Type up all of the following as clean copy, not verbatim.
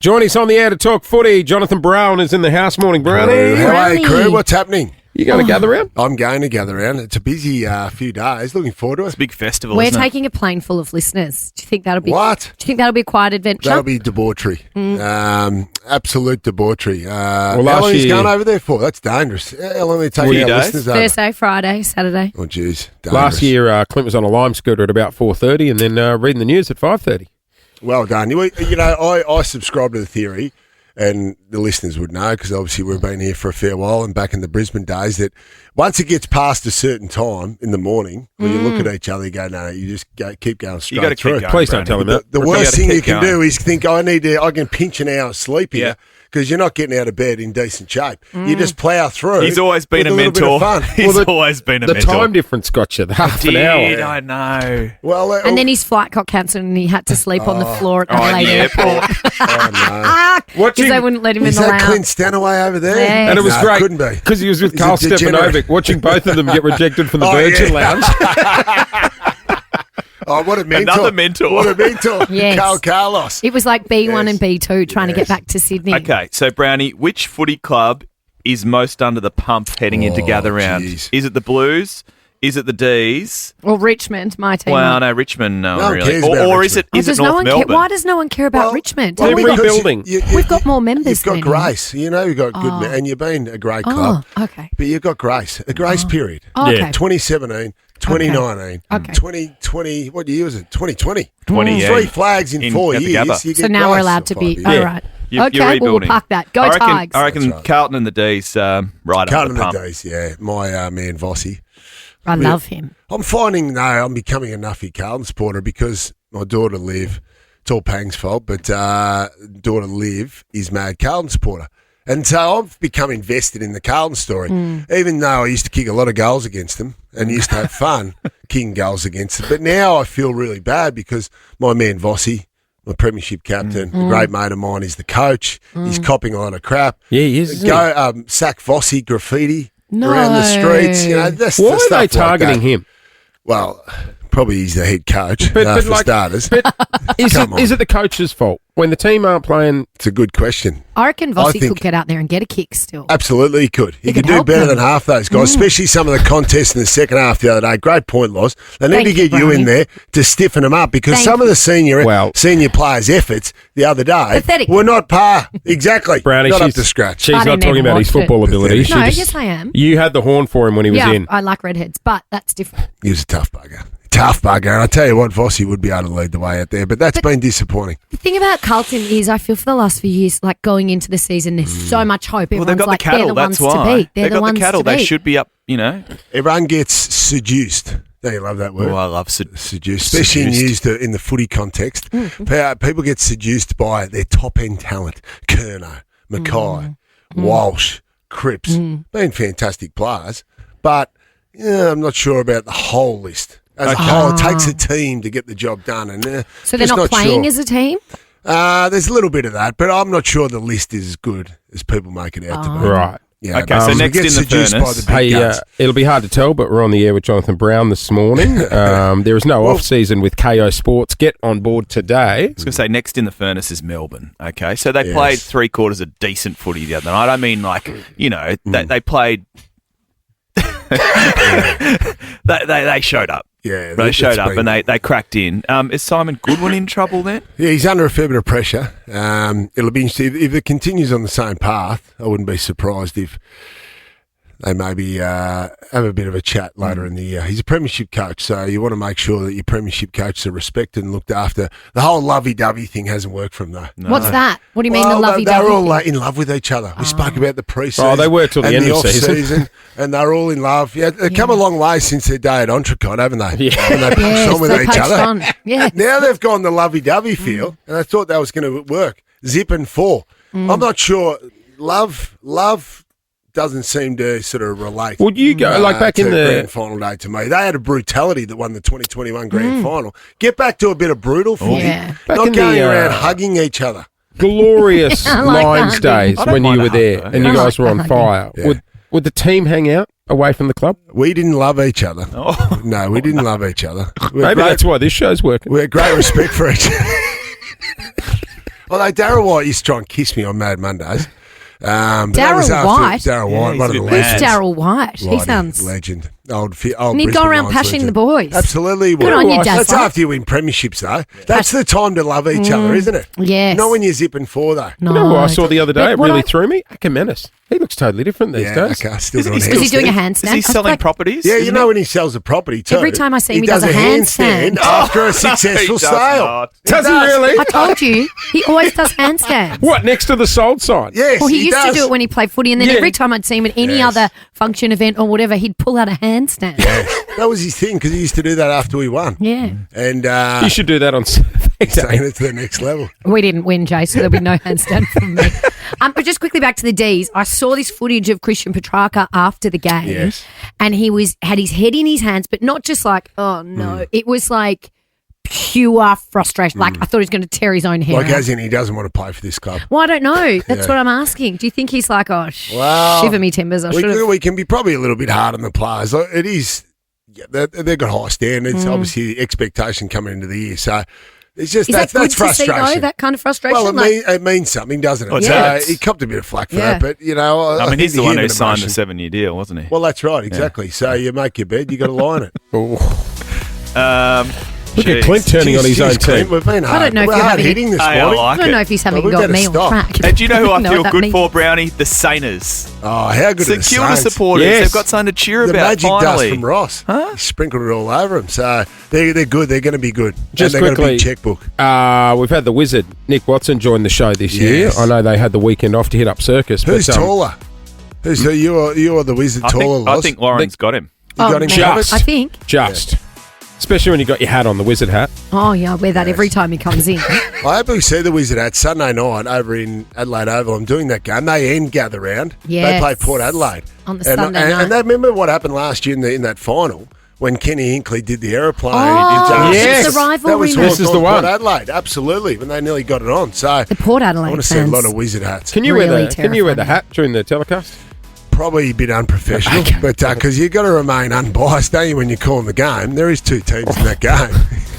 Join us on the air to talk footy. Jonathan Brown is in the house. Morning, Brownie. How are you, crew? What's happening? You going to gather round? I'm going to gather round. It's a busy few days. Looking forward to it. It's a big festival, We're isn't it? taking a plane full of listeners. Do you think that'll be What? Do you think that'll be a quiet adventure? That'll be debauchery. Absolute debauchery. How last long are you year- going over there for? That's dangerous. How long are you taking Few our days. listeners over? Thursday, Friday, Saturday. Oh, jeez. Dangerous. Last year, Clint was on a lime scooter at about 4:30 and then reading the news at 5:30. Well done. You know, I subscribe to the theory, and the listeners would know because obviously we've been here for a fair while and back in the Brisbane days, that once it gets past a certain time in the morning, when you look at each other, you go, no, you just keep going straight You got to through. keep going. Please don't tell him that. The You worst gotta thing keep you can going. do is think, I can pinch an hour's sleep here Yeah. because you're not getting out of bed in decent shape. You just plough through. He's always been with a little bit of mentor. fun. He's always been a The mentor. time difference got you, the half an Did, hour. I know. Well, And then his flight got cancelled and he had to sleep on the floor at Adelaide the Airport. Because they wouldn't let him is in the that Clint lounge. Stanaway over there? Yes. And it was No, great couldn't be. because he was with He's a Carl degenerate. Stefanovic watching both of them get rejected from the Oh, Virgin yeah. Lounge. Oh, what a mentor. Another mentor. What a mentor. Yes. Carl Carlos. It was like B1 Yes. and B2 trying to get back to Sydney. Okay, so Brownie, which footy club is most under the pump heading into gather round? jeez. Is it the Blues? Is it the D's? Well, Richmond, my team. Well, no, Richmond, no, No one really. cares about Or is it Oh, is it does no North one Melbourne? care? Why does no one care about Well, Richmond? well, Tell me they're about- rebuilding. We've got more members You've got than grace. You know, you've got good men, and you've been a great club. Oh, okay. But you've got grace. A grace period. Oh, Yeah. okay. 2017, 2019, Okay. 2020. What year was it? 2020. 20, yeah. 3 flags in In- 4 at the years. Gabba. You So get now we're grace allowed to for be. 5 All years. right. You're Okay, well, we'll rebuilding. park that. Go I reckon, Tigers. I reckon That's right. Carlton and the D's right Carlton under and the pump. the D's, yeah. My man Vossy. I love him. I'm finding, I'm becoming a nuffy Carlton supporter because my daughter Liv, it's all Pang's fault, but daughter Liv is mad Carlton supporter. And so I've become invested in the Carlton story, even though I used to kick a lot of goals against them and used to have fun kicking goals against them. But now I feel really bad because my man Vossy, my premiership captain, a great mate of mine, is the coach. He's copping a lot of crap. Yeah, he is, isn't Go sack Vossy graffiti No. around the streets. You know, that's Why the are stuff they like targeting that. him? Well, probably he's the head coach But for starters. But is Come on. it the coach's fault when the team aren't playing? It's a good question. I reckon I Vossy think- could get out there and get a kick still. Absolutely, he could. He He could could do help better them. than half those guys, especially some of the contests in the second half the other day. Great point, Loz. They need Thank to get you, you in Brownie. there to stiffen them up because Thank some of the senior Well- players' efforts the other day Pathetic. were not par. Exactly. Brownie, not up she's, to scratch. She's I not never talking about his watched it. football ability. Pathetic. No, She just- yes, I am. You had the horn for him when he was Yeah, in. I like redheads, but that's different. He was a tough bugger. Tough bugger. And I tell you what, Vossy would be able to lead the way out there, but that's been disappointing. The thing about Carlton is I feel for the last few years, like going into the season, there's so much hope. Well, Everyone's they've got like, the cattle, they're the that's ones why. to beat. They're They've the got ones the cattle, to they beat. should be up, you know. Everyone gets seduced. Don't you love that word? Oh, I love Seduced, especially Seduced. used in the footy context. People get seduced by their top end talent. Kerno, Mackay, Walsh, Cripps, been fantastic players, but I'm not sure about the whole list. As a whole, it takes a team to get the job done, and So they're just not playing sure. as a team? There's a little bit of that, but I'm not sure the list is as good as people make it out to be. Right. Yeah, Okay, so we next get in the seduced by furnace. the big Hey, guns. it'll be hard to tell, but we're on the air with Jonathan Brown this morning. There is no off-season with KO Sports. Get on board today. I was going to say, next in the furnace is Melbourne. Okay, so they Yes. played 3/4 of decent footy the other night. I mean, like, you know, they played. they showed up. Yeah, They showed it's up been- and they cracked in. Is Simon Goodwin in trouble then? Yeah, he's under a fair bit of pressure. It'll be interesting. If it continues on the same path, I wouldn't be surprised if they maybe have a bit of a chat later in the year. He's a premiership coach, so you want to make sure that your premiership coaches are respected and looked after. The whole lovey-dovey thing hasn't worked from though. What's that? What do you mean Well, the lovey they're dovey? all in love with each other. We spoke about the pre-season. Oh, they were till the and end of season. off-season, and they're all in love. Yeah, they've come a long way since their day at Entrecot, haven't they? Yeah. When they pushed Yes, on with they each poached other. on. Yeah. Now they've gone the lovey-dovey feel, and I thought that was going to work. Zip and four. I'm not sure. Love doesn't seem to sort of relate. Would you go like back to in the? grand final day to me? They had a brutality that won the 2021 grand final. Get back to a bit of brutal footy, Yeah. Back not in going the, around hugging each other. Glorious I like Lions that. days I don't when you mind were a there hug, and though. you I guys like were on the fire. Yeah. Would the team hang out away from the club? We didn't love each other. Oh. No, we didn't love each other. We had Maybe great- that's why this show's working. we had great respect for each other. Although Darryl White used to try and kiss me on Mad Mondays. But that was Darryl after White? Darryl White, Yeah, one of he's the a bit legends. mad. Daryl White. He Whitey, sounds. legend. Old And he'd go Brisbane around Lions pashing legend. the boys. Absolutely. Good on you, That's Dazza. after you win premierships, though. That's the time to love each other, isn't it? Yes. Not when you're zipping for, though. No. You know who I saw the other day? But It what really I- threw me. Menace. He looks totally different these Yeah, days. okay, still Is he doing still- Was he doing a handstand. handstand? Is he I selling like- properties? Yeah, you Isn't know when he sells a property too. Every time I see him, he does a handstand handstand. after a successful He does sale. not. Does he really? I told you, he always does handstands. What, next to the sold sign? Yes, Well, he used does. to do it when he played footy, and then Yeah. every time I'd see him at any Yes. other function, event, or whatever, he'd pull out a handstand. That was his thing because he used to do that after we won. Yeah. And You should do that on Saturday. taking it to the next level. We didn't win, Jay, so there'll be no handstand from me. But just quickly back to the D's. I saw this footage of Christian Petrarca after the game, Yes. and he had his head in his hands, but not just like, oh no, it was like pure frustration. Like I thought he was going to tear his own hair Like out. as in he doesn't want to play for this club. Well, I don't know. That's Yeah. what I'm asking. Do you think he's like, oh, Well, shiver me timbers? I should have. we can be probably a little bit hard on the players. Like, it is, yeah, they've got high standards. Obviously, expectation coming into the year. So it's just Is that's that good to see, frustration. though, that kind of frustration? Well, Like- it means something, doesn't it? Well, So yeah. he copped a bit of flack for Yeah. that, but you know, I mean, think he's the one who human signed the emotion- 7-year deal, wasn't he? Well, that's right, exactly. So you make your bed, you got to lie in it. Look at Jeez. Clint turning on his own Cheers, Clint, team. We've been hard. don't know if We're you're hard having- hitting this Hey, I morning. like I don't it. know if he's Well, having we got better me on stop. track. And do you know who I Know feel what that good means. for, Brownie? The Sainers. Oh, how good are St the Kilda Saints? supporters. Yes. They've got something to cheer The about, magic finally. dust from Ross. Huh? He sprinkled it all over them. So they're good. They're going to be good. Just and they've got a quickly, big checkbook. We've had the wizard, Nick Watson, join the show this year. Yes. I know they had the weekend off to hit up Circus. Who's but, taller? Who's you are the wizard taller, I Loz? think Lauren's got him. You got him man, covered? Just. I think. Just. Especially when you got your hat on, the wizard hat. Oh, yeah, I wear that every time he comes in. I actually see the Wizard at Sunday night over in Adelaide Oval. I'm doing that game. They end gather round. They Yes. play Port Adelaide. On the and, Sunday and, night. And they remember what happened last year in that final when Kenny Hinkley did the aeroplane. Oh, Yes. it's the rivalry. That was match. This is the Port one. Adelaide, absolutely, when they nearly got it on. So The Port I Adelaide want to see a fans. lot of Wizard hats. Can you Really wear the terrifying. hat during the telecast? Probably a bit unprofessional, but because you've got to remain unbiased, don't you, when you're calling the game? There is two teams in that game.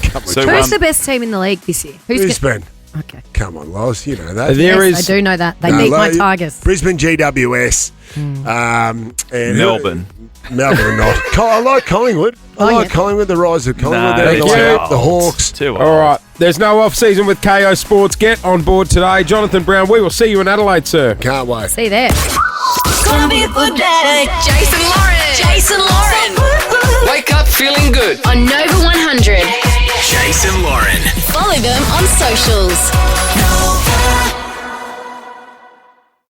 Couple So, of Who's um, the best team in the league this year? Brisbane. Okay. Come on, Loz, you know that. There Yes, is. I do know that. They No, beat my like, Tigers. Brisbane GWS. And Melbourne. Melbourne not. I like Collingwood. I Oh, like yeah. Collingwood, the rise of Collingwood. No, They're thank the, you. the Hawks. Too old. All right. There's no off season with KO Sports. Get on board today. Jonathan Brown, we will see you in Adelaide, sir. Can't wait. See you there. Gonna be a good day. Jason Lauren. Jason Lauren. Wake up feeling good. On Nova 100. Jason Lauren. Follow them on socials. Nova.